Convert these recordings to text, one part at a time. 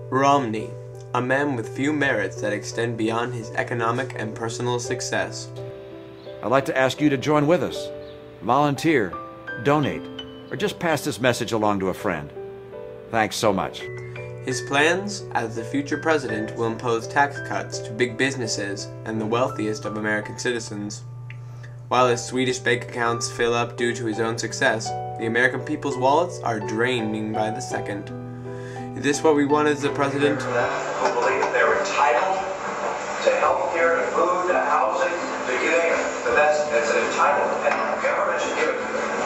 Romney, a man with few merits that extend beyond his economic and personal success. I'd like to ask you to join with us. Volunteer, donate, or just pass this message along to a friend. Thanks so much. His plans as the future president will impose tax cuts to big businesses and the wealthiest of American citizens. While his Swedish bank accounts fill up due to his own success, the American people's wallets are draining by the second. Is this what we want as the president? Who believe they're entitled to health care, to food, to housing, to you name it. But it's an entitlement, and the government should give it to them.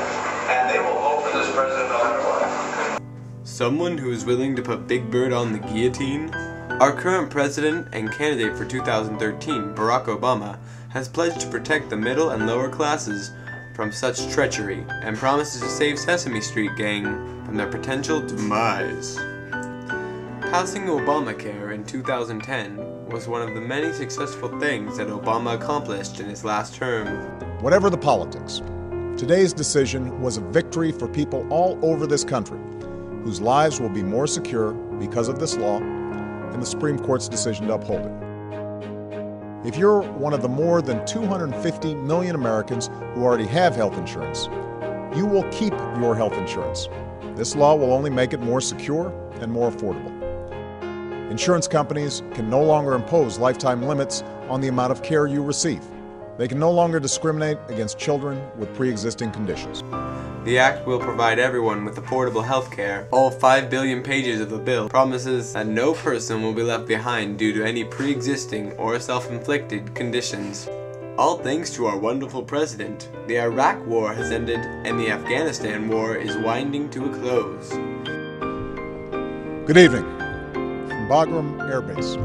And they will vote for this president no matter what. Someone who is willing to put Big Bird on the guillotine? Our current president and candidate for 2013, Barack Obama, has pledged to protect the middle and lower classes from such treachery and promises to save Sesame Street gang from their potential demise. Passing Obamacare in 2010 was one of the many successful things that Obama accomplished in his last term. Whatever the politics, today's decision was a victory for people all over this country whose lives will be more secure because of this law and the Supreme Court's decision to uphold it. If you're one of the more than 250 million Americans who already have health insurance, you will keep your health insurance. This law will only make it more secure and more affordable. Insurance companies can no longer impose lifetime limits on the amount of care you receive. They can no longer discriminate against children with pre-existing conditions. The act will provide everyone with affordable health care. All 5 billion pages of the bill promises that no person will be left behind due to any pre-existing or self-inflicted conditions. All thanks to our wonderful president. The Iraq War has ended and the Afghanistan War is winding to a close. Good evening from Bagram Air Base.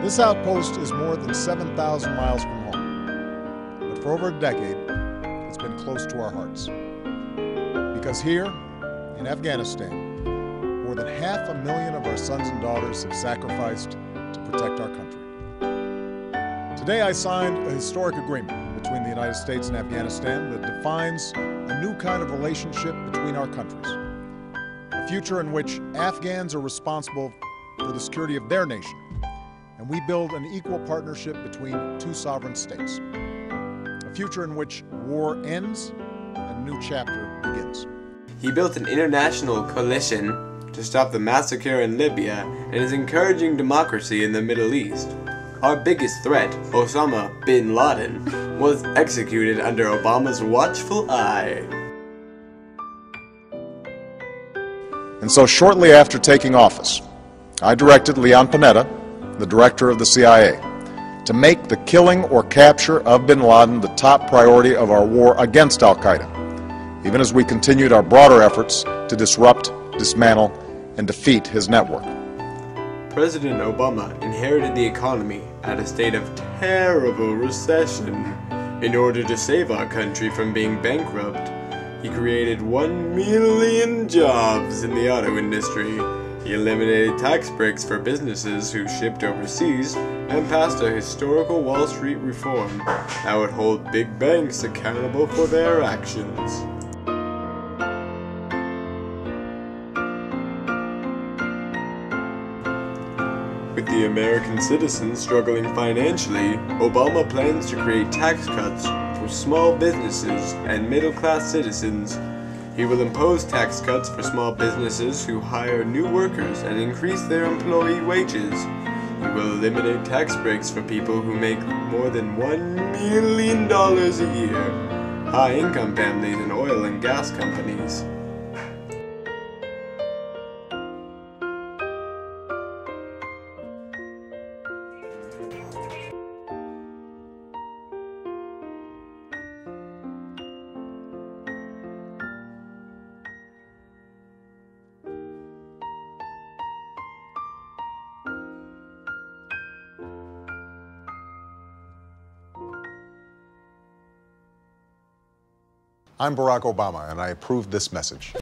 This outpost is more than 7,000 miles from home, but for over a decade, it's been close to our hearts. Because here, in Afghanistan, more than 500,000 of our sons and daughters have sacrificed to protect our country. Today I signed a historic agreement between the United States and Afghanistan that defines a new kind of relationship between our countries. A future in which Afghans are responsible for the security of their nation, and we build an equal partnership between two sovereign states. A future in which war ends and a new chapter begins. He built an international coalition to stop the massacre in Libya and is encouraging democracy in the Middle East. Our biggest threat, Osama bin Laden, was executed under Obama's watchful eye. And so shortly after taking office, I directed Leon Panetta, the director of the CIA, to make the killing or capture of bin Laden the top priority of our war against al-Qaeda, even as we continued our broader efforts to disrupt, dismantle, and defeat his network. President Obama inherited the economy at a state of terrible recession. In order to save our country from being bankrupt, he created 1 million jobs in the auto industry. He eliminated tax breaks for businesses who shipped overseas and passed a historical Wall Street reform that would hold big banks accountable for their actions. With the American citizens struggling financially, Obama plans to create tax cuts for small businesses and middle-class citizens. He will impose tax cuts for small businesses who hire new workers and increase their employee wages. He will eliminate tax breaks for people who make more than $1 million a year, high-income families and oil and gas companies. I'm Barack Obama, and I approve this message.